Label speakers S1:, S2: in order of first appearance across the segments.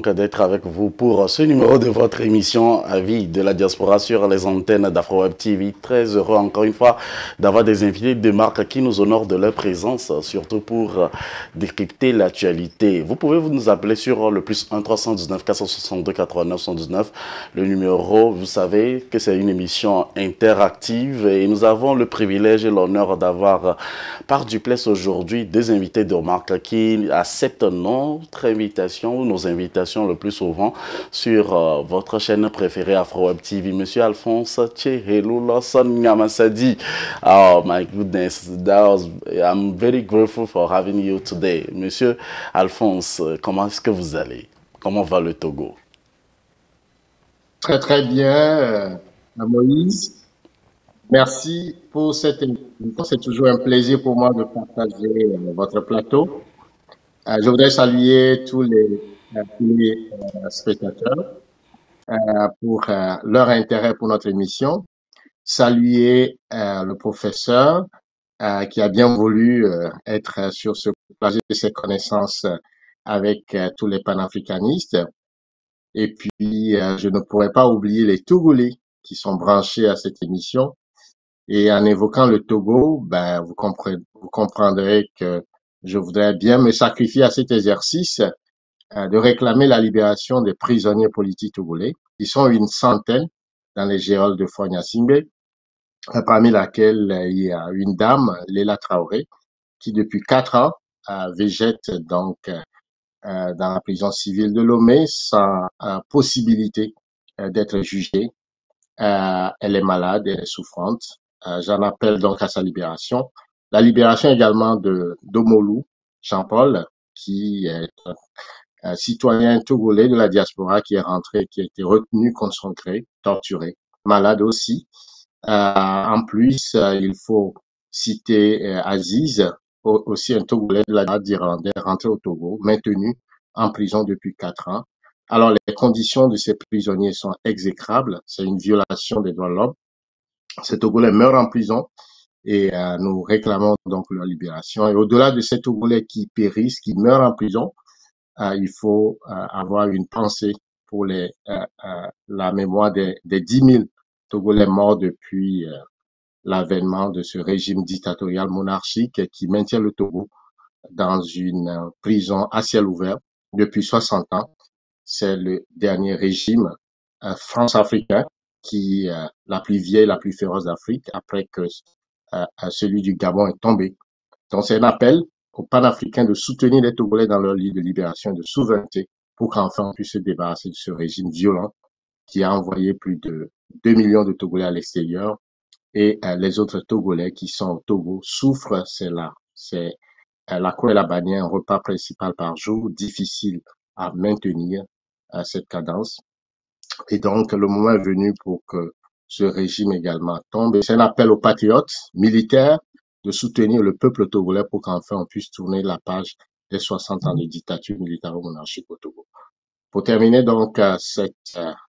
S1: donc d'être avec vous pour ce numéro de votre émission Avis de la diaspora sur les antennes d'Afro-Web TV. Très heureux encore une fois d'avoir des invités de marque qui nous honorent de leur présence, surtout pour décrypter l'actualité. Vous pouvez nous appeler sur le plus 1 319 462 89 119. Le numéro, vous savez que c'est une émission interactive et nous avons le privilège et l'honneur d'avoir par duplex aujourd'hui des invités de marque qui acceptent notre invitation ou nos invitations le plus souvent sur votre chaîne préférée Afro-Web TV. Monsieur Alphonse Tchehelo Lawson Ngamasadi. Oh my goodness, I'm very grateful for having you today. Monsieur Alphonse, comment est-ce que vous allez? Comment va le Togo?
S2: Très très bien, Moïse. Merci pour cette invitation. C'est toujours un plaisir pour moi de partager votre plateau. Je voudrais saluer tous les spectateurs pour leur intérêt pour notre émission. Saluer le professeur qui a bien voulu être sur ce plateau de ses connaissances avec tous les panafricanistes. Et puis, je ne pourrais pas oublier les Togolais qui sont branchés à cette émission. Et en évoquant le Togo, ben, vous comprendrez que je voudrais bien me sacrifier à cet exercice de réclamer la libération des prisonniers politiques togolais. Ils sont une centaine dans les geôles de Fonya-Simbe, parmi laquelle il y a une dame, Léla Traoré, qui depuis 4 ans végète donc dans la prison civile de Lomé sans possibilité d'être jugée. Elle est malade, elle est souffrante. J'en appelle donc à sa libération. La libération également d'Omolou Jean-Paul, qui est un citoyen togolais de la diaspora qui est rentré, qui a été retenu contre son gré, torturé, malade aussi. En plus, il faut citer Aziz, aussi un Togolais de la d'Irlandais, rentré au Togo, maintenu en prison depuis 4 ans. Alors, les conditions de ces prisonniers sont exécrables. C'est une violation des droits de l'homme. Ces Togolais meurent en prison et nous réclamons donc leur libération. Et au-delà de ces Togolais qui périssent, qui meurent en prison, il faut avoir une pensée pour la mémoire des 10 000 Togolais morts depuis l'avènement de ce régime dictatorial monarchique qui maintient le Togo dans une prison à ciel ouvert depuis 60 ans. C'est le dernier régime france-africain qui est la plus vieille, la plus féroce d'Afrique après que celui du Gabon est tombé. Donc c'est un appel aux panafricains de soutenir les Togolais dans leur ligne de libération et de souveraineté pour qu'enfin on puisse se débarrasser de ce régime violent qui a envoyé plus de 2 millions de Togolais à l'extérieur et les autres Togolais qui sont au Togo souffrent, c'est la croix et la bannière, un repas principal par jour, difficile à maintenir cette cadence. Et donc, le moment est venu pour que ce régime également tombe. Et c'est un appel aux patriotes militaires de soutenir le peuple togolais pour qu'enfin on puisse tourner la page des 60 ans de dictature militaro-monarchique au Togo. Pour terminer donc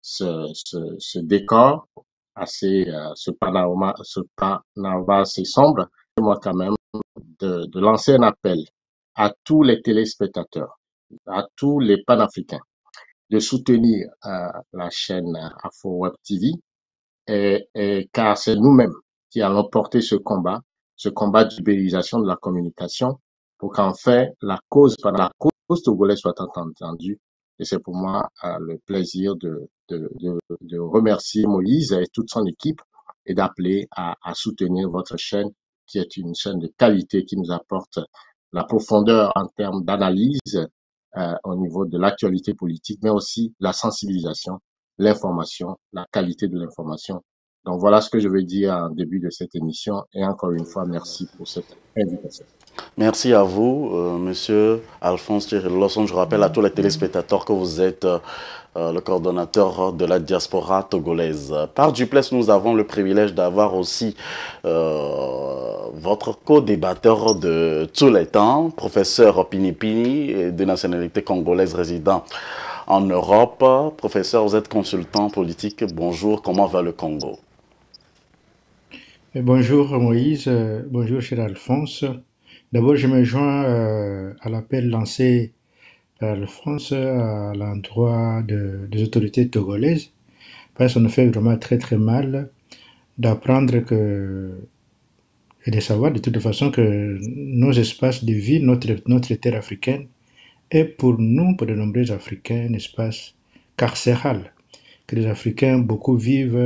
S2: ce décor assez, ce panorama assez sombre, moi quand même de lancer un appel à tous les téléspectateurs, à tous les panafricains, de soutenir la chaîne Afro-Web TV, car c'est nous-mêmes qui allons porter ce combat d'ubérisation de la communication, pour qu'enfin la cause togolaise soit entendue. Et c'est pour moi le plaisir de remercier Moïse et toute son équipe et d'appeler à soutenir votre chaîne, qui est une chaîne de qualité qui nous apporte la profondeur en termes d'analyse au niveau de l'actualité politique, mais aussi la sensibilisation, l'information, la qualité de l'information. Donc voilà ce que je veux dire en début de cette émission et encore une fois, merci pour cette invitation.
S1: Merci à vous, Monsieur Alphonse Tchehelo Lawson. Je rappelle à tous les téléspectateurs que vous êtes le coordonnateur de la diaspora togolaise. Par duplex, nous avons le privilège d'avoir aussi votre co-débatteur de tous les temps, professeur Pinipini, de nationalité congolaise résident en Europe. Professeur, vous êtes consultant politique. Bonjour, comment va le Congo?
S3: Bonjour Moïse, bonjour cher Alphonse. D'abord, je me joins à l'appel lancé la France à l'endroit des autorités togolaises, parce que ça nous fait vraiment très très mal d'apprendre que et de savoir de toute façon que nos espaces de vie, notre terre africaine, est pour nous, pour de nombreux Africains, un espace carcéral. Que les Africains, beaucoup vivent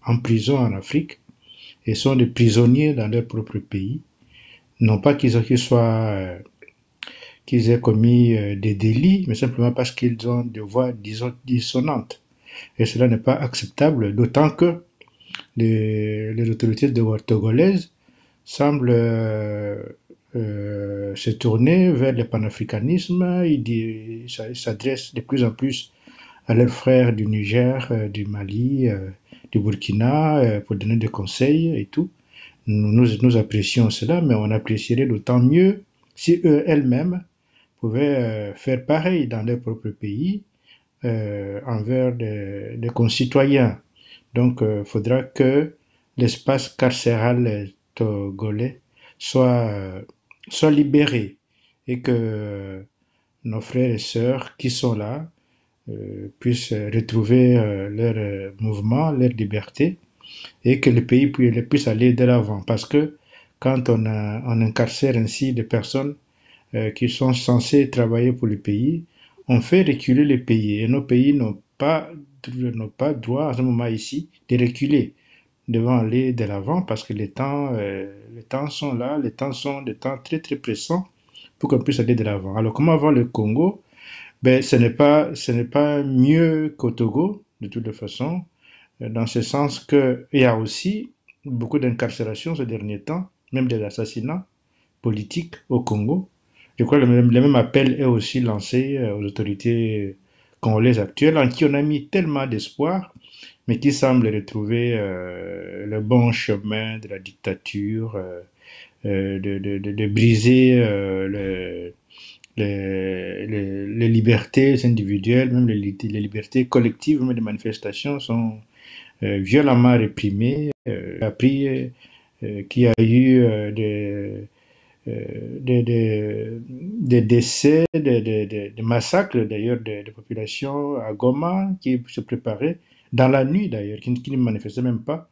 S3: en prison en Afrique et sont des prisonniers dans leur propre pays. Non pas qu'ils soient qu'ils aient commis des délits, mais simplement parce qu'ils ont des voix, disons, dissonantes. Et cela n'est pas acceptable, d'autant que les autorités togolaises semblent se tourner vers le panafricanisme. Ils s'adressent de plus en plus à leurs frères du Niger, du Mali, du Burkina, pour donner des conseils et tout. Nous apprécions cela, mais on apprécierait d'autant mieux si elles-mêmes pouvaient faire pareil dans leur propre pays envers des concitoyens. Donc, il faudra que l'espace carcéral togolais soit libéré et que nos frères et sœurs qui sont là puissent retrouver leur mouvement, leur liberté et que le pays puisse aller de l'avant. Parce que quand on incarcère ainsi des personnes qui sont censées travailler pour le pays, on fait reculer le pays. Et nos pays n'ont pas droit à ce moment ici de reculer, devant aller de l'avant parce que les temps sont là, les temps sont des temps très très pressants pour qu'on puisse aller de l'avant. Alors comment voir le Congo? Ben, ce n'est pas mieux qu'au Togo, de toute façon, dans ce sens qu'il y a aussi beaucoup d'incarcération ces derniers temps, même des assassinats politiques au Congo. Je crois que le même appel est aussi lancé aux autorités congolaises actuelles, en qui on a mis tellement d'espoir, mais qui semblent retrouver le bon chemin de la dictature, de briser les libertés individuelles, même les libertés collectives, même les manifestations sont violemment réprimées. Appris qu'il y a eu des décès, des massacres d'ailleurs de populations à Goma qui se préparaient dans la nuit d'ailleurs, qui ne manifestaient même pas,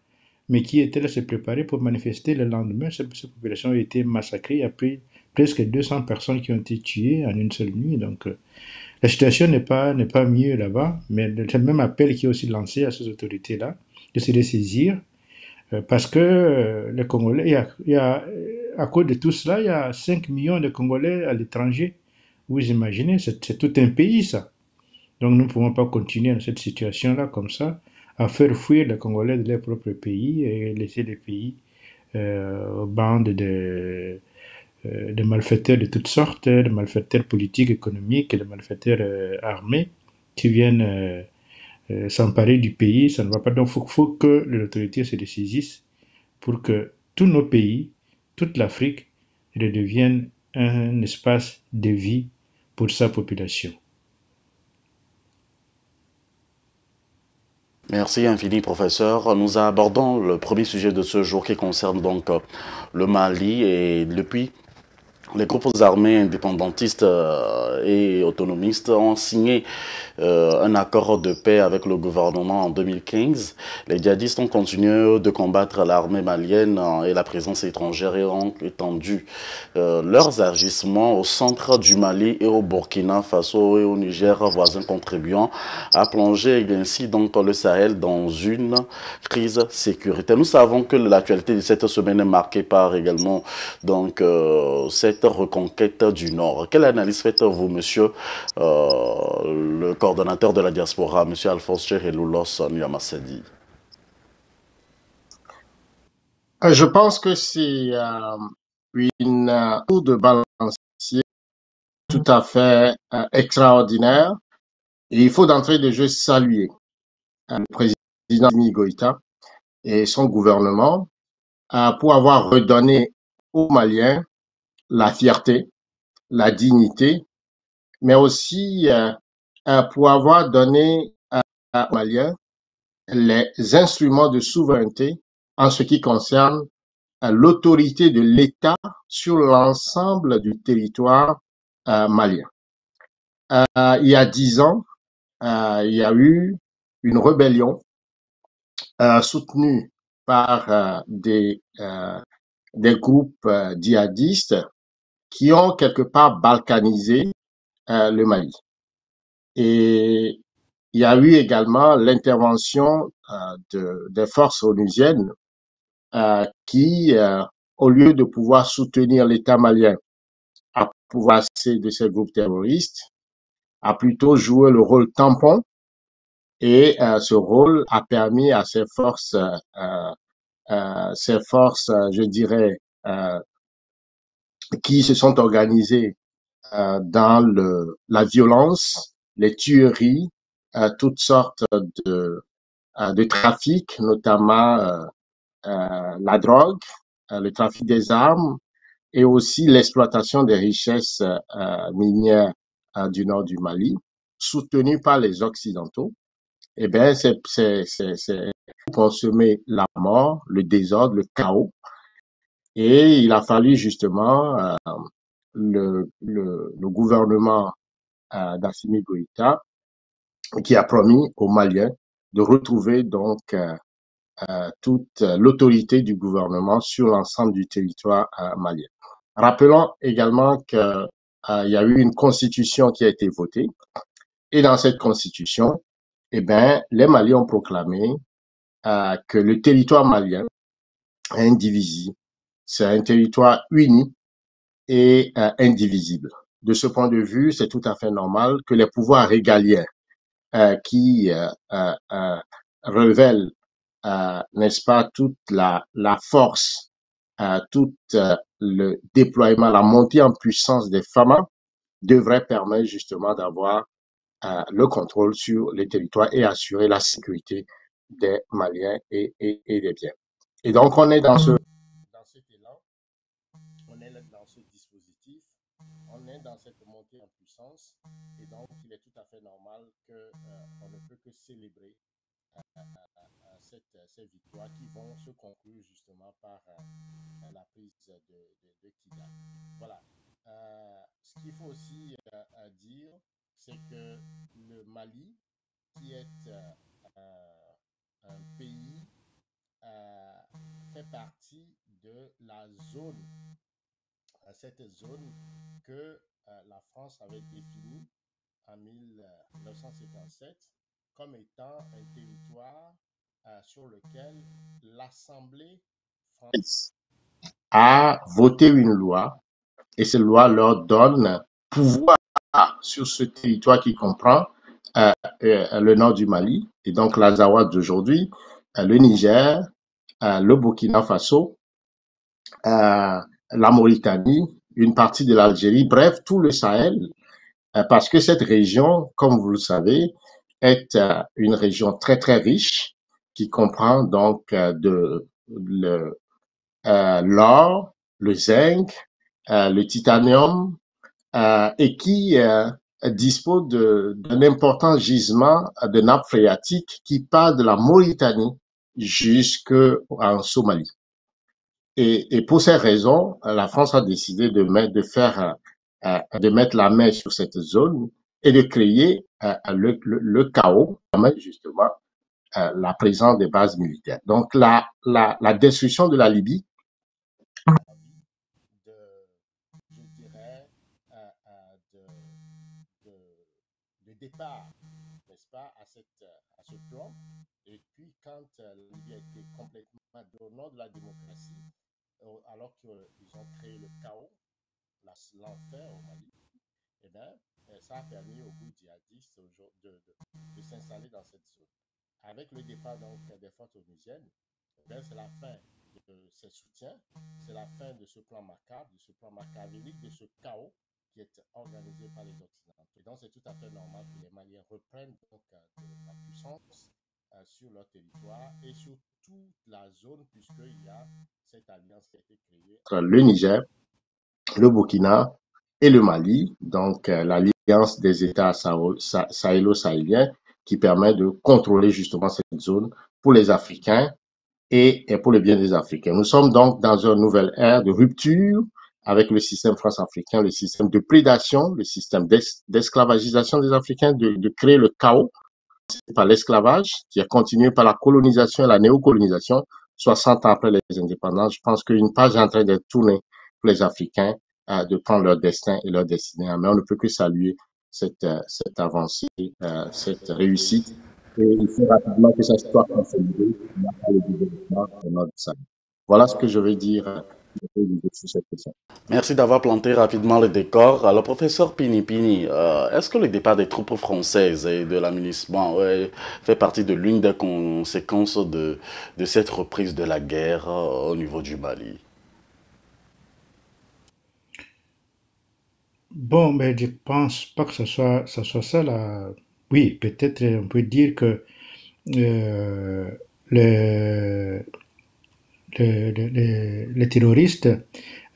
S3: mais qui étaient là se préparer pour manifester le lendemain. Ces populations ont été massacrées. Il y a presque 200 personnes qui ont été tuées en une seule nuit. Donc la situation n'est pas mieux là-bas, mais c'est le même appel qui est aussi lancé à ces autorités-là de se ressaisir parce que les Congolais, à cause de tout cela, il y a 5 millions de Congolais à l'étranger. Vous imaginez, c'est tout un pays, ça. Donc nous ne pouvons pas continuer dans cette situation-là, comme ça, à faire fuir les Congolais de leur propre pays et laisser les pays aux bandes de malfaiteurs de toutes sortes, de malfaiteurs politiques, économiques, et de malfaiteurs armés qui viennent s'emparer du pays. Ça ne va pas. Donc faut que les autorités se dessaisissent pour que tous nos pays, toute l'Afrique, redeviennent un espace de vie pour sa population.
S1: Merci infini, professeur. Nous abordons le premier sujet de ce jour qui concerne donc le Mali et depuis les groupes armés indépendantistes et autonomistes ont signé un accord de paix avec le gouvernement en 2015. Les djihadistes ont continué de combattre l'armée malienne et la présence étrangère et ont étendu leurs agissements au centre du Mali et au Burkina Faso et au Niger, voisins contribuant à plonger ainsi donc le Sahel dans une crise sécuritaire. Nous savons que l'actualité de cette semaine est marquée par également donc cette reconquête du Nord. Quelle analyse faites-vous, monsieur le coordonnateur de la diaspora, monsieur Alphonse Chereloulos Nyamassadi?
S2: Je pense que c'est une tour de balancier tout à fait extraordinaire. Et il faut d'entrée de jeu saluer le président Assimi Goïta et son gouvernement pour avoir redonné aux Maliens la fierté, la dignité, mais aussi pour avoir donné aux Maliens les instruments de souveraineté en ce qui concerne l'autorité de l'État sur l'ensemble du territoire malien. il y a 10 ans, il y a eu une rébellion soutenue par des groupes djihadistes qui ont quelque part balkanisé le Mali. Et il y a eu également l'intervention des forces onusiennes qui, au lieu de pouvoir soutenir l'État malien à pouvoir de ces groupes terroristes, a plutôt joué le rôle tampon et ce rôle a permis à ces forces, je dirais, qui se sont organisées dans la violence, les tueries, toutes sortes de trafics, notamment la drogue, le trafic des armes et aussi l'exploitation des richesses minières du nord du Mali, soutenues par les Occidentaux. Eh bien, c'est consommer la mort, le désordre, le chaos. Et il a fallu justement le gouvernement d'Assimi Goïta qui a promis aux Maliens de retrouver donc toute l'autorité du gouvernement sur l'ensemble du territoire malien. Rappelons également qu'il y a eu une constitution qui a été votée et dans cette constitution, eh ben, les Maliens ont proclamé que le territoire malien est indivisible. C'est un territoire uni et indivisible. De ce point de vue, c'est tout à fait normal que les pouvoirs régaliens qui révèlent, n'est-ce pas, toute la force, tout le déploiement, la montée en puissance des FAMA devrait permettre justement d'avoir le contrôle sur les territoires et assurer la sécurité des Maliens et des biens. Et donc, on est dans cet élan, on est dans ce dispositif, on est dans cette montée en puissance, et donc il est tout à fait normal qu'on ne peut que célébrer ces victoires qui vont se conclure justement par la prise de Kidal. Voilà. Ce qu'il faut aussi dire, c'est que le Mali, qui est un pays, fait partie de la zone, cette zone que la France avait définie en 1957 comme étant un territoire sur lequel l'Assemblée française a voté une loi et cette loi leur donne pouvoir sur ce territoire qui comprend le nord du Mali et donc l'Azawad d'aujourd'hui, le Niger, le Burkina Faso, la Mauritanie, une partie de l'Algérie, bref, tout le Sahel, parce que cette région, comme vous le savez, est une région très, très riche qui comprend donc l'or, le zinc, le titanium, et qui dispose d'un important gisement de nappes phréatiques qui part de la Mauritanie jusqu'en Somalie. Et pour ces raisons, la France a décidé de mettre la main sur cette zone et de créer le chaos, justement la présence des bases militaires. Donc la destruction de la Libye, je dirais, de départ, n'est-ce pas, à ce plan. Et puis quand la Libye a été complètement au nom de la démocratie, alors qu'ils ont créé le chaos, l'enfer au Mali, eh bien, ça a permis aux groupes djihadistes de s'installer dans cette zone. Avec le départ donc des forces onusiennes, eh c'est la fin de ces soutiens, c'est la fin de ce plan macabre, de ce plan machiavélique, de ce chaos qui est organisé par les Occidentaux. Et donc, c'est tout à fait normal que les Maliens reprennent donc de la puissance sur leur territoire et sur toute la zone, puisqu'il y a cette alliance qui a été créée entre le Niger, le Burkina et le Mali, donc l'alliance des États sahélo-sahéliens qui permet de contrôler justement cette zone pour les Africains et pour le bien des Africains. Nous sommes donc dans une nouvelle ère de rupture avec le système france-africain, le système de prédation, le système d'esclavagisation des Africains, de créer le chaos par l'esclavage, qui a continué par la colonisation et la néocolonisation, 60 ans après les indépendances. Je pense qu'une page est en train d'être tournée pour les Africains de prendre leur destin et leur destinée. Mais on ne peut que saluer cette avancée, cette réussite. Et il faut rapidement que ça soit consolidé pour le développement de notre salut. Voilà ce que je vais dire sur cette question.
S1: Merci d'avoir planté rapidement le décor. Alors, professeur Pini, est-ce que le départ des troupes françaises et de l'aménagement fait partie de l'une des conséquences de cette reprise de la guerre au niveau du Mali?
S3: Bon, mais je pense pas que ça soit ça là. Oui, peut-être on peut dire que euh, le- les terroristes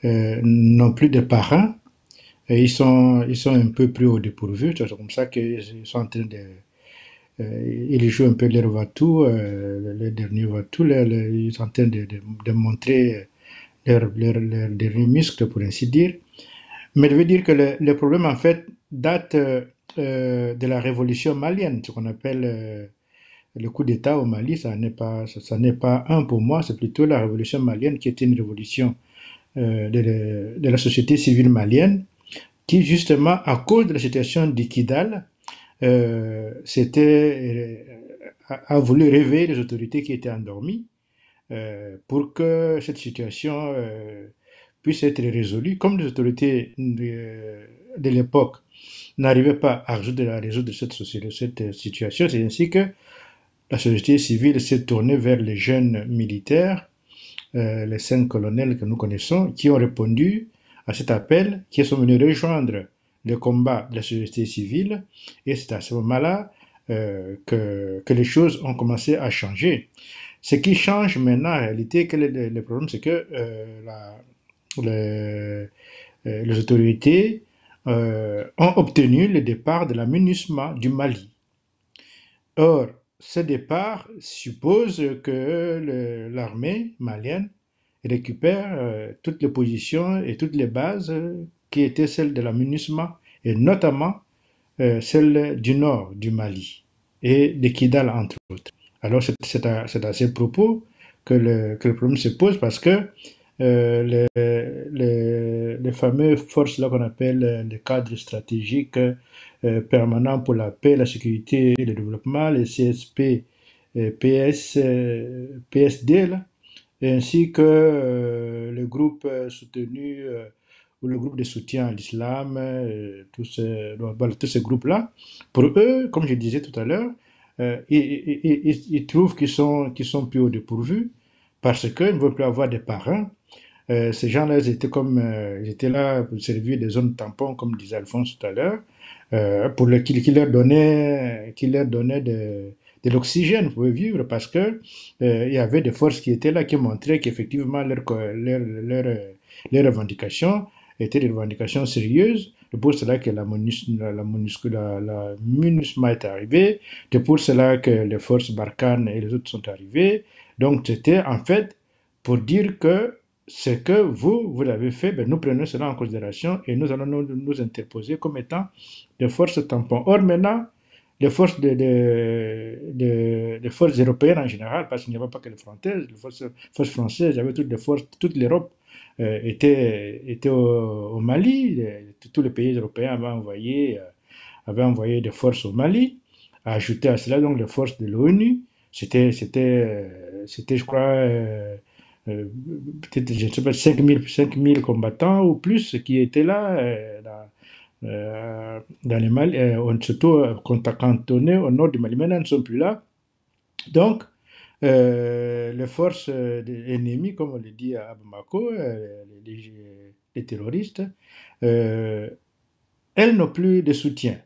S3: n'ont plus de parrain et ils sont un peu pris au dépourvu. C'est comme ça qu'ils sont en train de. Ils jouent un peu leur va-tout, le dernier va-tout. Ils sont en train de montrer leur dernier muscle, pour ainsi dire. Mais je veux dire que le problème, en fait, date de la révolution malienne, ce qu'on appelle le coup d'État au Mali. Ça n'est pas un pour moi, c'est plutôt la révolution malienne qui était une révolution de la société civile malienne, qui justement, à cause de la situation d'Ikidal, a voulu réveiller les autorités qui étaient endormies pour que cette situation puisse être résolue. Comme les autorités de l'époque n'arrivaient pas à résoudre cette situation, c'est ainsi que la société civile s'est tournée vers les jeunes militaires, les 5 colonels que nous connaissons, qui ont répondu à cet appel, qui sont venus rejoindre le combat de la société civile. Et c'est à ce moment-là que les choses ont commencé à changer. Ce qui change maintenant, en réalité, quel est le problème, c'est que les autorités ont obtenu le départ de la MINUSMA du Mali. Or, ce départ suppose que l'armée malienne récupère toutes les positions et toutes les bases qui étaient celles de la MINUSMA, et notamment celle du nord du Mali et de Kidal, entre autres. Alors, c'est à ces propos que le problème se pose parce que les fameuses forces là qu'on appelle les cadres stratégiques permanents pour la paix, la sécurité et le développement, les CSP, PSD, là, ainsi que le groupe soutenu ou le groupe de soutien à l'islam, tous ces groupes-là, pour eux, comme je disais tout à l'heure, ils trouvent qu'ils sont plus au dépourvu parce qu'ils ne veulent plus avoir des parrains. Ces gens-là, ils étaient là pour servir des zones tampons, comme disait Alphonse tout à l'heure, qui leur donnait de l'oxygène pour vivre parce que il y avait des forces qui étaient là qui montraient qu'effectivement leurs revendications étaient des revendications sérieuses. C'est pour cela que la MINUSMA est arrivée. C'est pour cela que les forces Barkhane et les autres sont arrivées. Donc c'était en fait pour dire que ce que vous l'avez fait, ben, nous prenons cela en considération et nous allons nous interposer comme étant des forces tampons. Or, maintenant, les forces, les forces européennes en général, parce qu'il n'y avait pas que forces françaises, il y avait toutes les forces, toute l'Europe était au Mali. Tous les pays européens avaient envoyé des forces au Mali. Ajouté à cela, donc, les forces de l'ONU. C'était, je crois, peut-être, je ne sais pas, 5 000 combattants ou plus qui étaient là dans les Mali, surtout cantonnés au nord du Mali. Maintenant, ils ne sont plus là. Donc, les forces ennemies, comme on le dit à Bamako, les terroristes, euh, elles n'ont plus de soutien.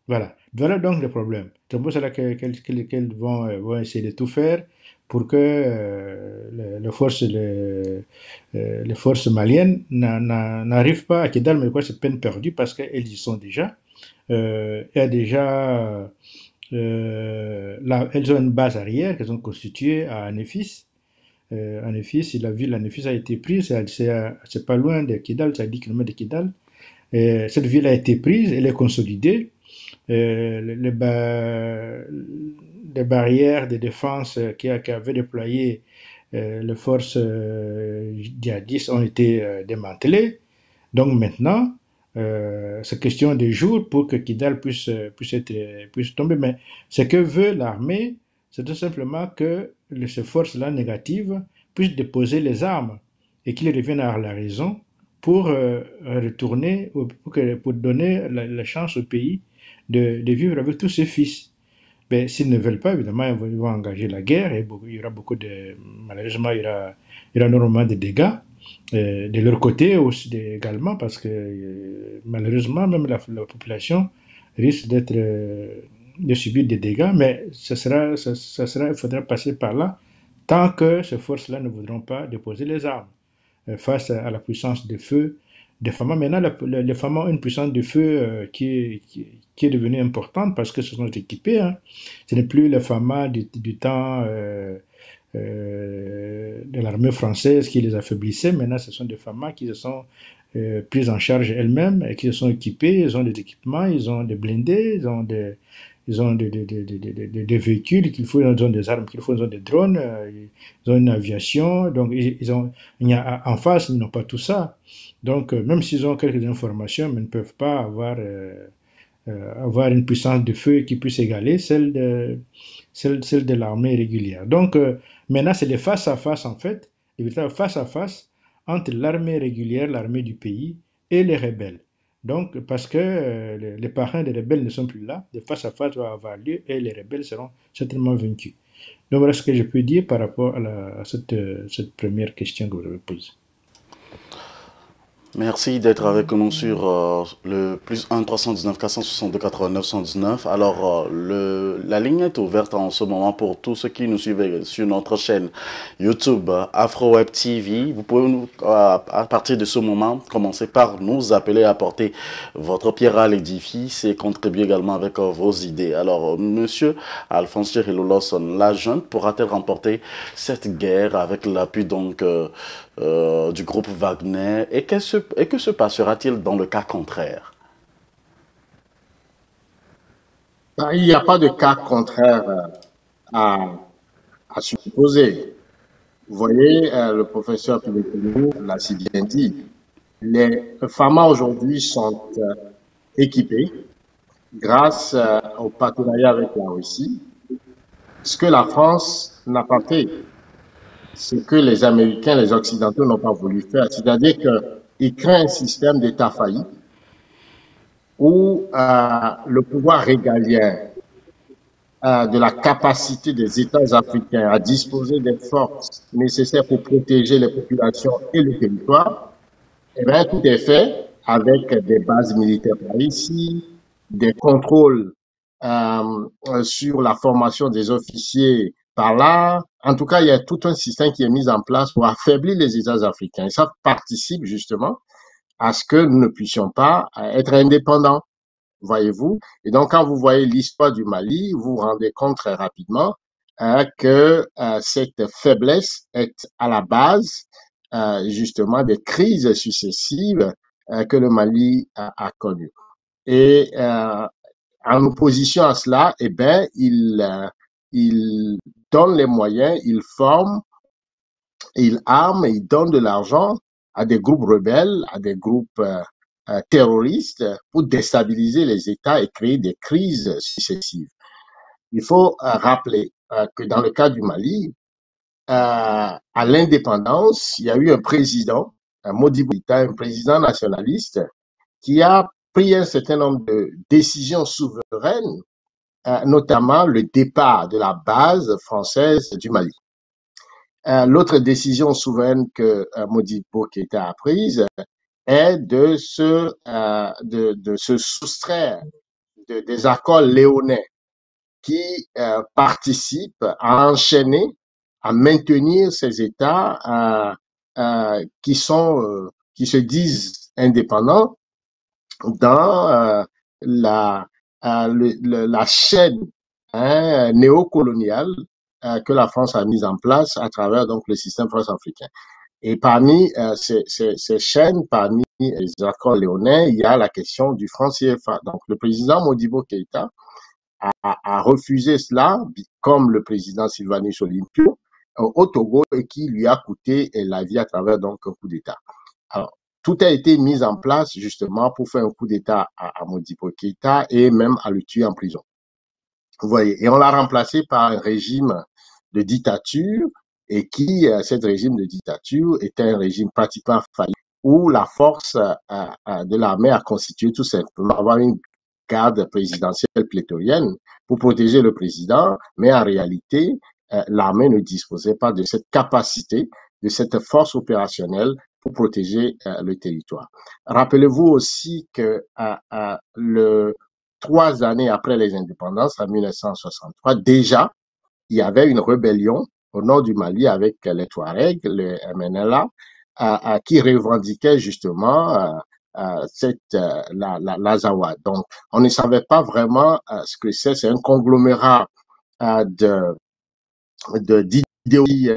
S3: Voilà. Voilà donc le problème. C'est pour cela qu'elles vont essayer de tout faire pour que les forces maliennes n'arrivent pas à Kidal, mais quoi, c'est peine perdue parce qu'elles y sont déjà. Il y a déjà là, elles ont une base arrière qu'elles ont constituée à Néfis. La ville Anefis a été prise, c'est pas loin de Kidal, c'est à 10 km de Kidal. Cette ville a été prise, elle est consolidée. Les barrières de défense qu'avaient déployées les forces djihadistes ont été démantelées. Donc maintenant, c'est question de jours pour que Kidal puisse tomber. Mais ce que veut l'armée, c'est tout simplement que ces forces-là négatives puissent déposer les armes et qu'ils reviennent à la raison pour retourner, pour donner la chance au pays de vivre avec tous ses fils. Mais s'ils ne veulent pas, évidemment, ils vont engager la guerre et il y aura malheureusement, il y aura énormément de dégâts de leur côté aussi également parce que malheureusement, même la population risque de subir des dégâts, mais il faudra passer par là tant que ces forces-là ne voudront pas déposer les armes face à la puissance de feu des FAMA. Maintenant, les FAMA ont une puissance de feu qui est devenue importante parce que ce sont équipés. Hein. Ce n'est plus les FAMA du temps de l'armée française qui les affaiblissait. Maintenant, ce sont des FAMA qui se sont prises en charge elles-mêmes et qui se sont équipées. Ils ont des équipements, ils ont des blindés, ils ont des véhicules qu'il faut, ils ont des armes qu'il faut, ils ont des drones, ils ont une aviation. Donc, en face, ils n'ont pas tout ça. Donc, même s'ils ont quelques informations, mais ils ne peuvent pas avoir une puissance de feu qui puisse égaler celle de l'armée régulière. Donc, maintenant, c'est les face-à-face, en fait, les véritables face-à-face entre l'armée régulière, l'armée du pays, et les rebelles. Donc, parce que les parrains des rebelles ne sont plus là, le face-à-face va avoir lieu et les rebelles seront certainement vaincus. Donc, voilà ce que je peux dire par rapport à cette première question que vous avez posée.
S1: Merci d'être avec nous sur le plus 1 319 462 89 119. Alors, la ligne est ouverte en ce moment pour tous ceux qui nous suivent sur notre chaîne YouTube AfroWeb TV. Vous pouvez, à partir de ce moment, commencer par nous appeler, apporter votre pierre à l'édifice et contribuer également avec vos idées. Alors, monsieur Alphonse Thierry Lawson, la junte pourra-t-elle remporter cette guerre avec l'appui donc du groupe Wagner et que se passera-t-il dans le cas contraire?
S2: Il n'y a pas de cas contraire à supposer. Vous voyez, le professeur Pilekoulou l'a si bien dit. Les FAMA aujourd'hui sont équipés grâce au partenariat avec la Russie. Ce que la France n'a pas fait, ce que les Américains, les Occidentaux n'ont pas voulu faire, c'est-à-dire qu'ils créent un système d'État failli où le pouvoir régalien de la capacité des États africains à disposer des forces nécessaires pour protéger les populations et le territoire, eh bien, tout est fait avec des bases militaires par ici, des contrôles sur la formation des officiers par là. En tout cas, il y a tout un système qui est mis en place pour affaiblir les États africains. Et ça participe justement à ce que nous ne puissions pas être indépendants, voyez-vous. Et donc, quand vous voyez l'histoire du Mali, vous vous rendez compte très rapidement que cette faiblesse est à la base justement des crises successives que le Mali a connues. Et en opposition à cela, eh bien, il donne les moyens, il forme, il arme, il donne de l'argent à des groupes rebelles, à des groupes terroristes pour déstabiliser les États et créer des crises successives. Il faut rappeler que dans le cas du Mali, à l'indépendance, il y a eu un président, Modibo Keïta, un président nationaliste, qui a pris un certain nombre de décisions souveraines, notamment le départ de la base française du Mali. L'autre décision souveraine que Modibo Keïta a prise est de se soustraire des accords léonais qui participent à enchaîner, à maintenir ces États qui se disent indépendants dans la chaîne néocoloniale que la France a mises en place à travers donc le système France-africain. Et parmi ces chaînes, parmi les accords léonins, il y a la question du franc CFA. Donc le président Modibo Keïta a refusé cela, comme le président Sylvanus Olympio, au Togo, et qui lui a coûté la vie à travers donc un coup d'État. Alors, tout a été mis en place justement pour faire un coup d'État à Modibo Keïta et même à le tuer en prison. Vous voyez, et on l'a remplacé par un régime de dictature, et qui, cet régime de dictature, était un régime pratiquement failli, où la force de l'armée a constitué tout simplement avoir une garde présidentielle pléthorienne pour protéger le président, mais en réalité, l'armée ne disposait pas de cette capacité, de cette force opérationnelle pour protéger le territoire. Rappelez-vous aussi que 3 années après les indépendances, en 1963, déjà, il y avait une rébellion au nord du Mali avec les Touaregs, le MNLA, qui revendiquait justement l'Azawad. Donc, on ne savait pas vraiment ce que c'est. C'est un conglomérat d'idéologies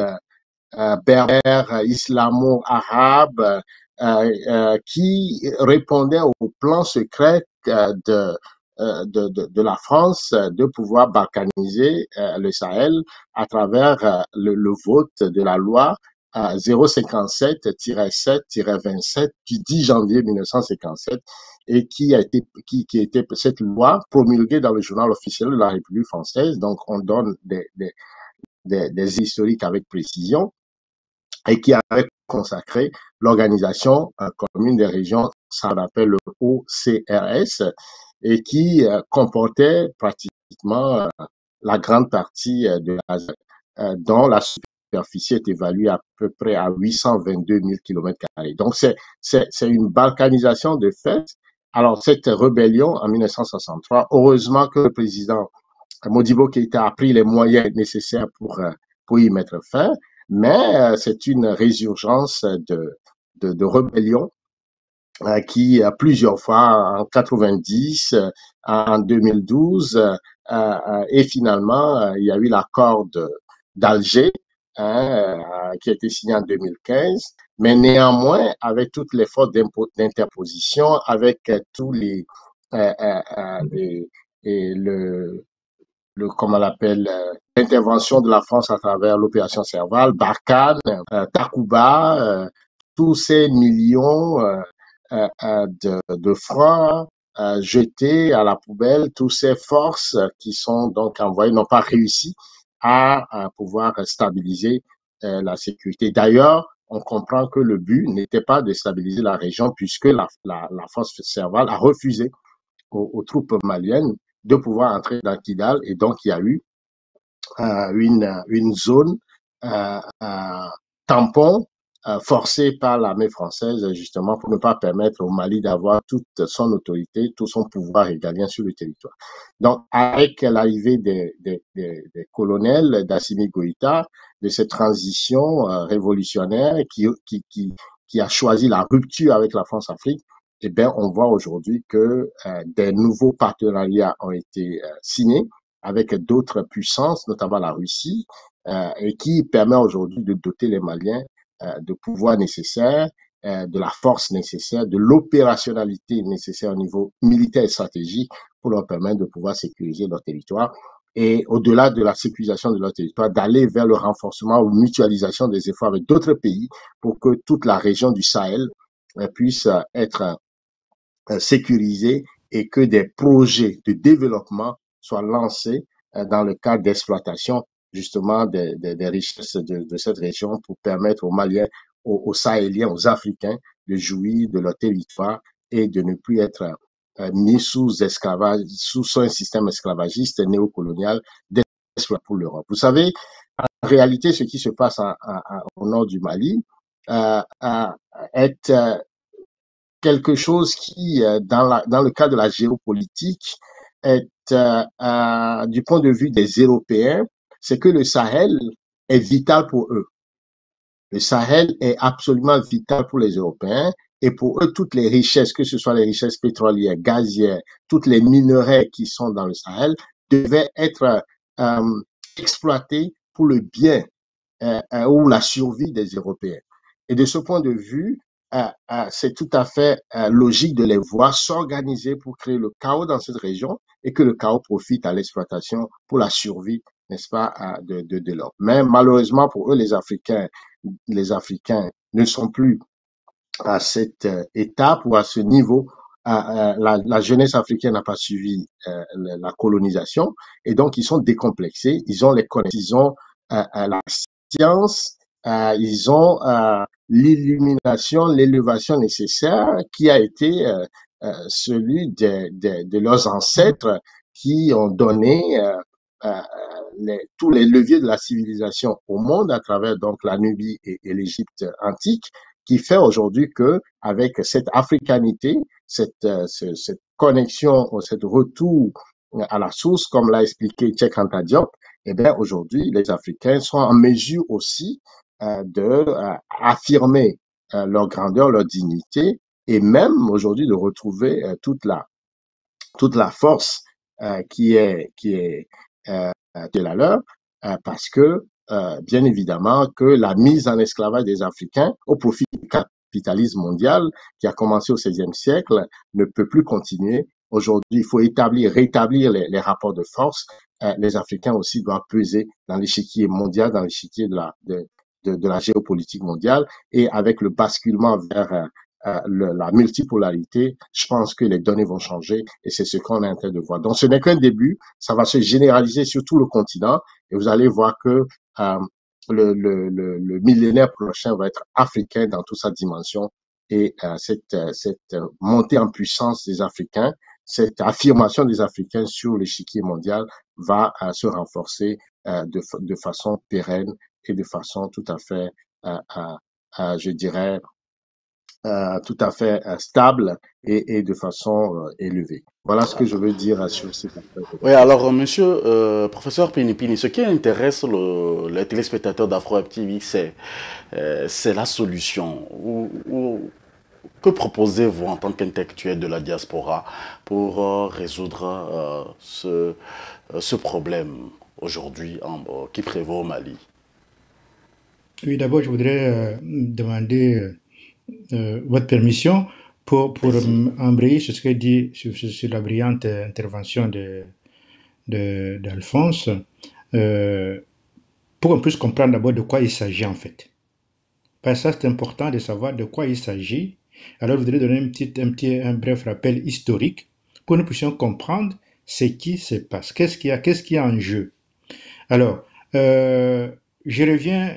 S2: berbères, islamo-arabes, qui répondait au plan secret de la France de pouvoir balkaniser le Sahel à travers le vote de la loi 057-7-27 du 10 janvier 1957 et qui était cette loi promulguée dans le journal officiel de la République française. Donc, on donne des historiques avec précision, et qui avait consacré l'organisation commune des régions, ça s'appelle le OCRS, et qui comportait pratiquement la grande partie de l'Asie, dont la superficie est évaluée à peu près à 822 000 km². Donc, c'est une balkanisation de fait. Alors, cette rébellion en 1963, heureusement que le président Modibo Keïta a pris les moyens nécessaires pour y mettre fin, mais c'est une résurgence de rébellion qui plusieurs fois en 90, en 2012 et finalement il y a eu l'accord d'Alger qui a été signé en 2015, mais néanmoins avec toutes les fautes d'interposition, avec tous comment on l'appelle, l'intervention de la France à travers l'opération Serval, Barkhane, Takuba, tous ces millions de francs jetés à la poubelle, toutes ces forces qui sont donc envoyées n'ont pas réussi à pouvoir stabiliser la sécurité. D'ailleurs, on comprend que le but n'était pas de stabiliser la région puisque la force Serval a refusé aux troupes maliennes de pouvoir entrer dans Kidal, et donc il y a eu une zone tampon forcée par l'armée française justement pour ne pas permettre au Mali d'avoir toute son autorité, tout son pouvoir régalien sur le territoire. Donc avec l'arrivée des colonels d'Assimi Goïta, de cette transition révolutionnaire qui a choisi la rupture avec la France-Afrique, eh bien, on voit aujourd'hui que des nouveaux partenariats ont été signés avec d'autres puissances, notamment la Russie, et qui permet aujourd'hui de doter les Maliens de pouvoirs nécessaires, de la force nécessaire, de l'opérationnalité nécessaire au niveau militaire et stratégique pour leur permettre de pouvoir sécuriser leur territoire. Et au-delà de la sécurisation de leur territoire, d'aller vers le renforcement ou mutualisation des efforts avec d'autres pays pour que toute la région du Sahel puisse être sécurisée et que des projets de développement soient lancés dans le cadre d'exploitation justement des richesses de cette région pour permettre aux Maliens, aux Sahéliens, aux Africains de jouir de leur territoire et de ne plus être mis sous un système esclavagiste néocolonial d'exploit pour l'Europe. Vous savez, en réalité, ce qui se passe au nord du Mali est quelque chose qui, dans le cadre de la géopolitique, est du point de vue des Européens, c'est que le Sahel est vital pour eux. Le Sahel est absolument vital pour les Européens, et pour eux, toutes les richesses, que ce soit les richesses pétrolières, gazières, toutes les minerais qui sont dans le Sahel, devaient être exploités pour le bien ou la survie des Européens. Et de ce point de vue, c'est tout à fait logique de les voir s'organiser pour créer le chaos dans cette région et que le chaos profite à l'exploitation pour la survie, n'est-ce pas, de l'homme. Mais malheureusement pour eux, les Africains ne sont plus à cette étape ou à ce niveau. La jeunesse africaine n'a pas suivi la colonisation et donc ils sont décomplexés, ils ont les connaissances, ils ont la science, ils ont l'illumination, l'élévation nécessaire qui a été celui de leurs ancêtres qui ont donné tous les leviers de la civilisation au monde à travers donc la Nubie et l'Égypte antique, qui fait aujourd'hui que avec cette africanité, cette connexion, cet retour à la source, comme l'a expliqué Cheikh Anta Diop, eh bien aujourd'hui les Africains sont en mesure aussi de affirmer leur grandeur, leur dignité, et même aujourd'hui de retrouver toute la force qui est de la leur, parce que, bien évidemment, que la mise en esclavage des Africains au profit du capitalisme mondial qui a commencé au XVIe siècle ne peut plus continuer. Aujourd'hui, il faut rétablir les rapports de force. Les Africains aussi doivent peser dans l'échiquier mondial, dans l'échiquier de la géopolitique mondiale, et avec le basculement vers la multipolarité, je pense que les données vont changer et c'est ce qu'on est en train de voir. Donc, ce n'est qu'un début, ça va se généraliser sur tout le continent et vous allez voir que le millénaire prochain va être africain dans toute sa dimension et cette montée en puissance des Africains, cette affirmation des Africains sur l'échiquier mondial va se renforcer de façon pérenne et de façon tout à fait, je dirais, tout à fait stable et de façon élevée. Voilà ce que je veux dire sur cette affaire.
S1: Oui, alors, monsieur, professeur Pinipini, ce qui intéresse les téléspectateurs d'Afro TV, c'est la solution. Que proposez-vous en tant qu'intellectuel de la diaspora pour résoudre ce problème aujourd'hui qui prévaut au Mali?
S3: Oui, d'abord, je voudrais demander votre permission pour embrayer sur ce que dit sur la brillante intervention d'Alphonse, pour qu'on puisse comprendre d'abord de quoi il s'agit en fait. Parce que ça, c'est important de savoir de quoi il s'agit. Alors, je voudrais donner un bref rappel historique pour que nous puissions comprendre ce qui se passe, qu'est-ce qu'il y a en jeu. Alors, je reviens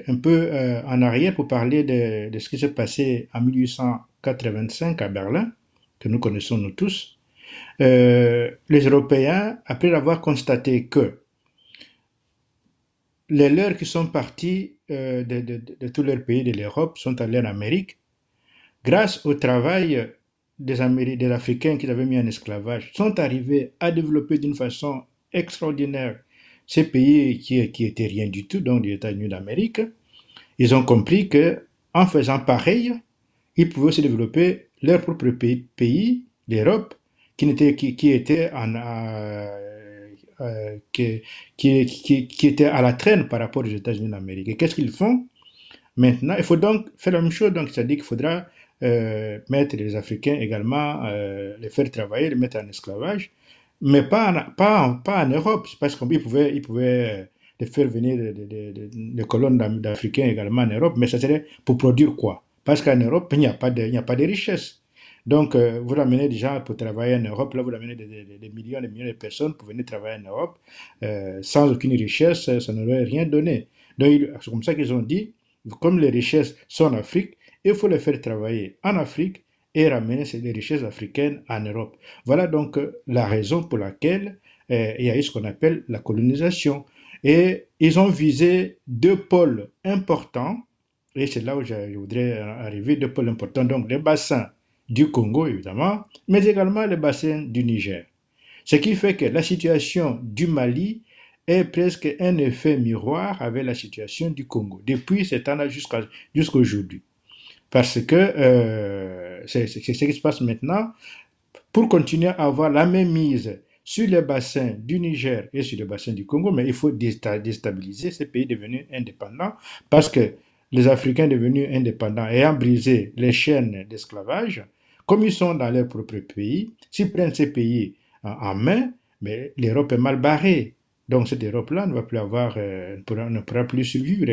S3: un peu en arrière pour parler de ce qui s'est passé en 1885 à Berlin, que nous connaissons nous tous. Les Européens, après avoir constaté que les leurs qui sont partis de tous leurs pays de l'Europe sont allés en Amérique, grâce au travail des Africains qu'ils avaient mis en esclavage, sont arrivés à développer d'une façon extraordinaire ces pays qui étaient rien du tout, donc les États-Unis d'Amérique. Ils ont compris que en faisant pareil, ils pouvaient aussi développer leur propre pays, l'Europe, qui était qui était à la traîne par rapport aux États-Unis d'Amérique. Et qu'est-ce qu'ils font maintenant? Il faut donc faire la même chose, donc c'est-à-dire qu'il faudra mettre les Africains également, les faire travailler, les mettre en esclavage, mais pas en Europe, parce qu'ils pouvaient les faire venir des colonnes d'Africains également en Europe, mais ça serait pour produire quoi? Parce qu'en Europe, il n'y a pas de richesse. Donc, vous ramenez des gens pour travailler en Europe, là, vous ramenez des millions et des millions de personnes pour venir travailler en Europe, sans aucune richesse, ça n'aurait rien donné. Donc, c'est comme ça qu'ils ont dit, comme les richesses sont en Afrique, il faut les faire travailler en Afrique et ramener les richesses africaines en Europe. Voilà donc la raison pour laquelle il y a eu ce qu'on appelle la colonisation. Et ils ont visé deux pôles importants, et c'est là où je voudrais arriver, deux pôles importants, donc les bassins du Congo évidemment, mais également les bassins du Niger. Ce qui fait que la situation du Mali est presque un effet miroir avec la situation du Congo, depuis ce temps-là jusqu'à aujourd'hui. Parce que c'est ce qui se passe maintenant. Pour continuer à avoir la même mise sur les bassins du Niger et sur le bassin du Congo, mais il faut déstabiliser ces pays devenus indépendants parce que les Africains devenus indépendants ayant brisé les chaînes d'esclavage, comme ils sont dans leur propre pays, s'ils prennent ces pays en main, mais l'Europe est mal barrée. Donc cette Europe-là ne va plus avoir, ne pourra plus survivre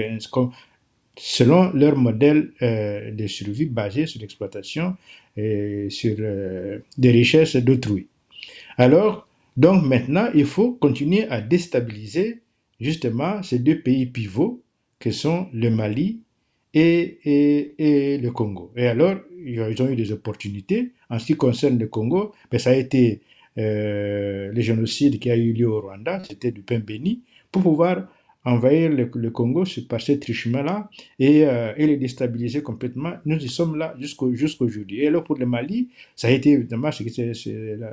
S3: selon leur modèle de survie basé sur l'exploitation et sur des richesses d'autrui. Alors, donc maintenant, il faut continuer à déstabiliser justement ces deux pays pivots que sont le Mali et le Congo. Et alors, ils ont eu des opportunités. En ce qui concerne le Congo, ben, ça a été le génocide qui a eu lieu au Rwanda, c'était du pain béni, pour pouvoir envahir le Congo par ce chemin-là et les déstabiliser complètement. Nous y sommes là jusqu'aujourd'hui. Et alors pour le Mali, ça a été évidemment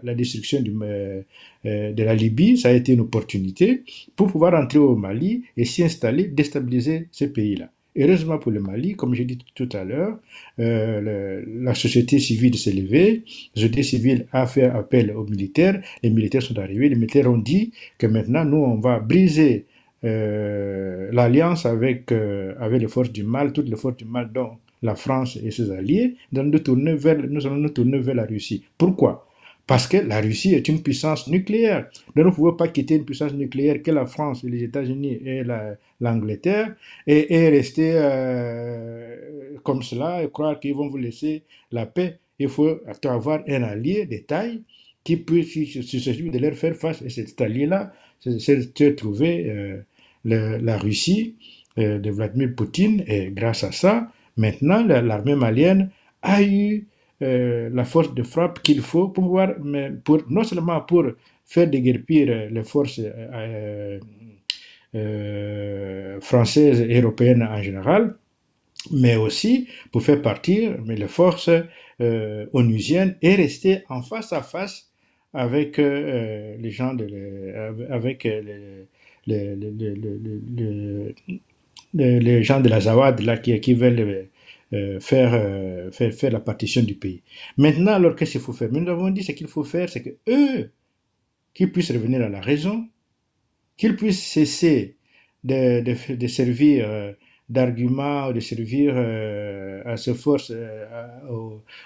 S3: la destruction de la Libye, ça a été une opportunité pour pouvoir entrer au Mali et s'y installer, déstabiliser ce pays-là. Heureusement pour le Mali, comme j'ai dit tout à l'heure, la société civile s'est levée, la société civile a fait appel aux militaires, les militaires sont arrivés, les militaires ont dit que maintenant, nous, on va briser l'alliance avec les forces du mal, toutes les forces du mal, dont la France et ses alliés, nous allons nous tourner vers la Russie. Pourquoi? Parce que la Russie est une puissance nucléaire. Donc, nous ne pouvons pas quitter une puissance nucléaire que la France, les États-Unis et l'Angleterre et rester comme cela et croire qu'ils vont vous laisser la paix. Il faut avoir un allié de taille qui puisse susceptible de leur faire face. Et cet allié-là, c'est trouvé la Russie de Vladimir Poutine. Et grâce à ça, maintenant, l'armée malienne a eu la force de frappe qu'il faut pour pouvoir, non seulement pour faire déguerpir les forces françaises et européennes en général, mais aussi pour faire partir les forces onusiennes et rester en face à face avec les gens avec les gens de la Zawad là, qui veulent faire la partition du pays. Maintenant, alors qu'est-ce qu'il faut faire? Nous avons dit ce qu'il faut faire, c'est que eux, qu'ils puissent revenir à la raison, qu'ils puissent cesser de servir d'argument, de servir à ces forces,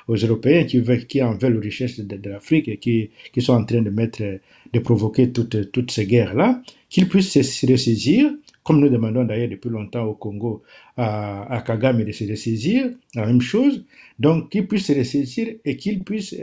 S3: aux Européens qui en veulent aux richesses de l'Afrique et qui sont en train de provoquer toutes ces guerres-là, qu'ils puissent se ressaisir, comme nous demandons d'ailleurs depuis longtemps au Congo à Kagame de se ressaisir, la même chose, donc qu'ils puissent se ressaisir et qu'ils puissent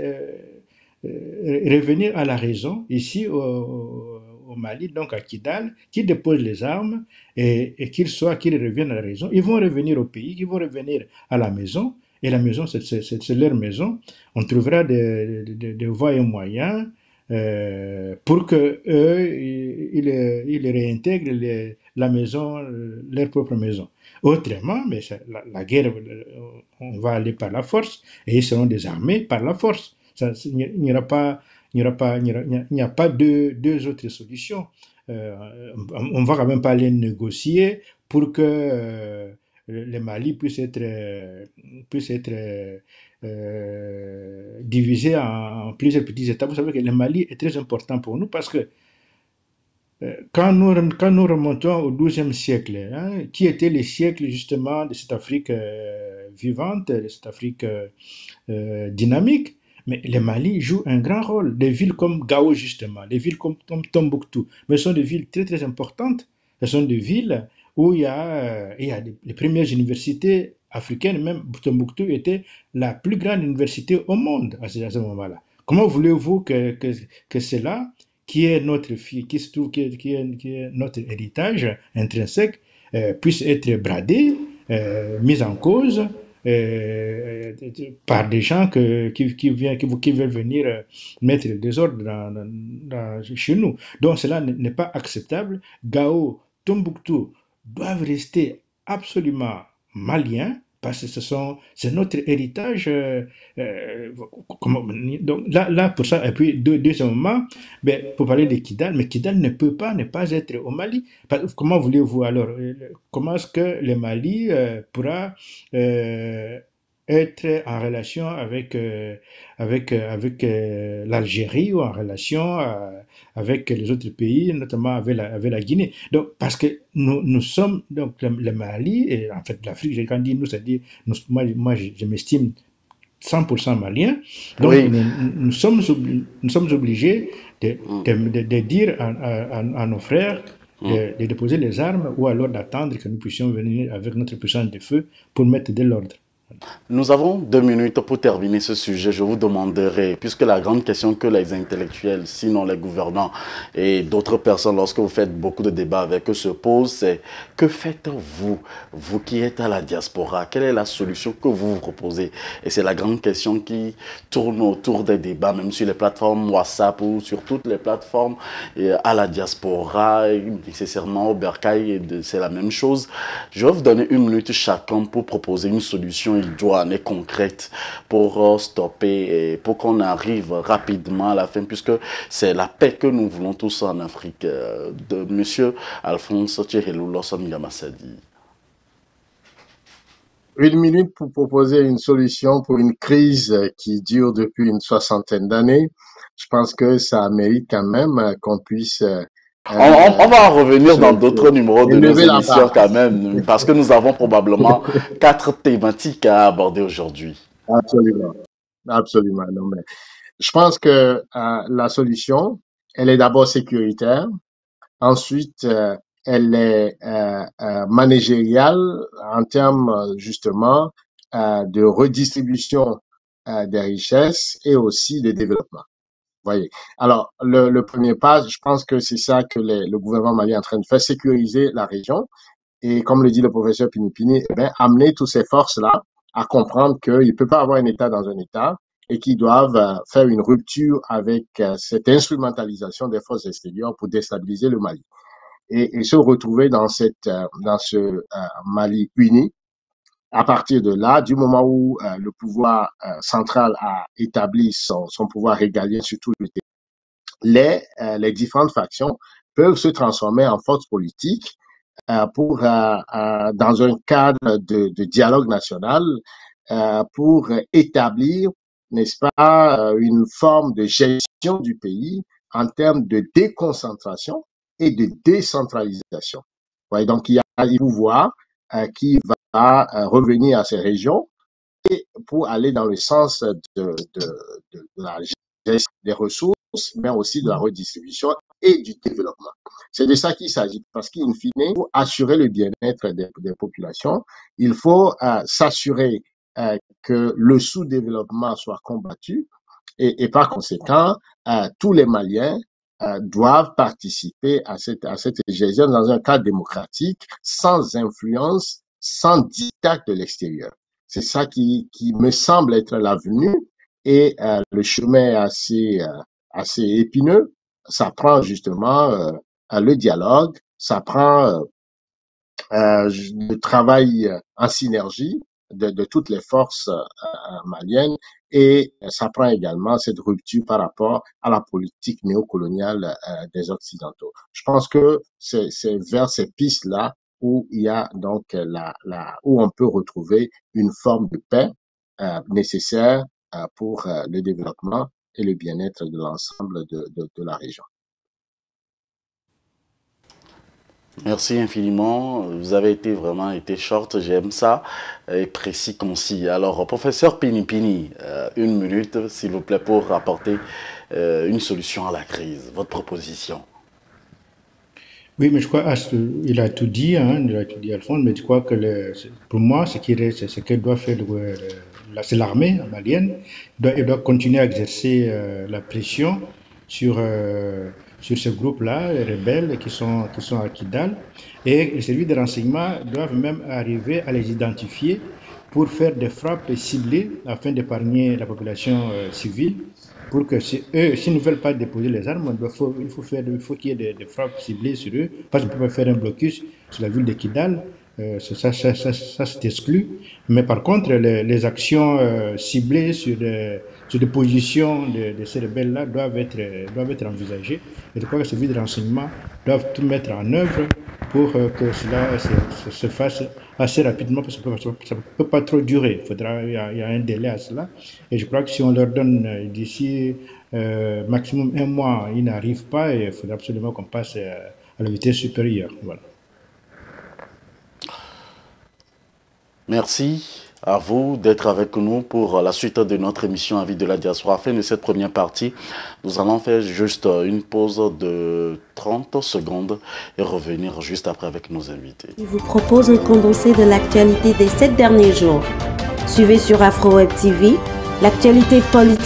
S3: revenir à la raison ici au Mali, donc à Kidal, qui déposent les armes et qu'ils reviennent à la raison. Ils vont revenir au pays, ils vont revenir à la maison, et la maison, c'est leur maison. On trouvera des voies et moyens pour que eux, ils réintègrent la maison, leur propre maison. Autrement, mais la guerre, on va aller par la force, et ils seront désarmés par la force. Il n'y aura pas, il n'y a pas deux autres solutions. On ne va quand même pas aller négocier pour que le Mali puisse être divisé en plusieurs petits États. Vous savez que le Mali est très important pour nous parce que quand nous remontons au XIIe siècle, hein, qui était le siècle justement de cette Afrique vivante, de cette Afrique dynamique, mais le Mali joue un grand rôle. Des villes comme Gao, justement, des villes comme Tombouctou, mais ce sont des villes très très importantes. Ce sont des villes où il y a les premières universités africaines, même Tombouctou était la plus grande université au monde à ce moment-là. Comment voulez-vous que cela, qui est notre fille, qui se trouve, qui est notre héritage intrinsèque, puisse être bradé, mis en cause par des gens qui veulent venir mettre le désordre chez nous. Donc cela n'est pas acceptable. Gao, Tombouctou doivent rester absolument maliens parce que c'est notre héritage. Donc là, pour ça, et puis deuxièmement, ben, pour parler de Kidal, mais Kidal ne peut pas ne pas être au Mali. Comment voulez-vous alors, comment est-ce que le Mali pourra être en relation avec l'Algérie ou en relation avec les autres pays, notamment avec la Guinée. Donc, parce que nous sommes, donc le Mali, et en fait l'Afrique, j'ai quand dit nous, c'est-à-dire, moi je m'estime 100% malien, donc
S1: Oui.
S3: nous sommes obligés
S1: Mm.
S3: de dire à nos frères
S1: Mm.
S3: de déposer les armes ou alors d'attendre que nous puissions venir avec notre puissance de feu pour mettre de l'ordre.
S1: Nous avons 2 minutes pour terminer ce sujet. Je vous demanderai, puisque la grande question que les intellectuels, sinon les gouvernants et d'autres personnes, lorsque vous faites beaucoup de débats avec eux, se posent, c'est que faites-vous, vous qui êtes à la diaspora? Quelle est la solution que vous vous proposez? Et c'est la grande question qui tourne autour des débats, même sur les plateformes WhatsApp ou sur toutes les plateformes à la diaspora, nécessairement au Bercail, c'est la même chose. Je vais vous donner 1 minute chacun pour proposer une solution idoine et concrète pour stopper et pour qu'on arrive rapidement à la fin, puisque c'est la paix que nous voulons tous en Afrique. De Monsieur Alphonse Tchehelou Lawson Yamassadi.
S2: 1 minute pour proposer une solution pour une crise qui dure depuis une soixantaine d'années. Je pense que ça mérite quand même qu'on puisse
S1: On va en revenir dans d'autres numéros de nos
S2: élever la
S1: émissions
S2: barre.
S1: quand même, parce que nous avons probablement 4 thématiques à aborder aujourd'hui.
S2: Absolument. Absolument. Non, mais je pense que la solution, elle est d'abord sécuritaire. Ensuite, elle est managériale en termes justement de redistribution des richesses et aussi de développement. Voyez. Alors, le premier pas, je pense que c'est ça que le gouvernement malien est en train de faire, sécuriser la région. Et comme le dit le professeur Pinipini, eh bien, amener toutes ces forces-là à comprendre qu'il ne peut pas avoir un État dans un État et qu'ils doivent faire une rupture avec cette instrumentalisation des forces extérieures pour déstabiliser le Mali. Et se retrouver dans ce Mali uni. À partir de là, du moment où le pouvoir central a établi son pouvoir régalien sur tout le territoire, les différentes factions peuvent se transformer en forces politiques dans un cadre de dialogue national pour établir, n'est-ce pas, une forme de gestion du pays en termes de déconcentration et de décentralisation. Ouais, donc, il y a un pouvoir qui va revenir à ces régions et pour aller dans le sens de la gestion des ressources, mais aussi de la redistribution et du développement. C'est de ça qu'il s'agit, parce qu'in fine, pour assurer le bien-être des populations, il faut s'assurer que le sous-développement soit combattu et par conséquent, tous les Maliens doivent participer à cette gestion dans un cadre démocratique, sans influence, sans diktat de l'extérieur. C'est ça qui me semble être l'avenue et le chemin est assez épineux. Ça prend justement le dialogue, ça prend le travail en synergie de toutes les forces maliennes et ça prend également cette rupture par rapport à la politique néocoloniale des Occidentaux. Je pense que c'est vers ces pistes-là où il y a donc où on peut retrouver une forme de paix nécessaire pour le développement et le bien-être de l'ensemble de la région.
S1: Merci infiniment. Vous avez vraiment été short, j'aime ça, et précis, concis. Alors, professeur Pinipini, 1 minute, s'il vous plaît, pour apporter une solution à la crise. Votre proposition.
S3: Oui, mais je crois il a tout dit, hein, il a tout dit Alphonse, mais je crois que pour moi, ce qui reste, c'est ce que doit faire c'est l'armée malienne. Il doit continuer à exercer la pression sur, sur ce groupe-là, les rebelles qui sont à Kidal. Et les services de renseignement doivent même arriver à les identifier pour faire des frappes ciblées afin d'épargner la population civile pour que s'ils ne veulent pas déposer les armes, il faut qu'il y ait des frappes ciblées sur eux, parce qu'on peut pas faire un blocus sur la ville de Kidal, ça c'est exclu. Mais par contre, les actions ciblées sur des positions de ces rebelles-là doivent être envisagées. Et je crois que ces services de renseignement doivent tout mettre en œuvre pour que cela se fasse assez rapidement, parce que ça ne peut pas trop durer. Il y a un délai à cela. Et je crois que si on leur donne d'ici maximum un mois, ils n'arrivent pas, et il faudra absolument qu'on passe à la vitesse supérieure. Voilà.
S1: Merci à vous d'être avec nous pour la suite de notre émission Avis de la diaspora. À la fin de cette première partie, nous allons faire juste une pause de 30 secondes et revenir juste après avec nos invités.
S4: Je vous propose un condensé de l'actualité des 7 derniers jours. Suivez sur Afro Web TV l'actualité politique.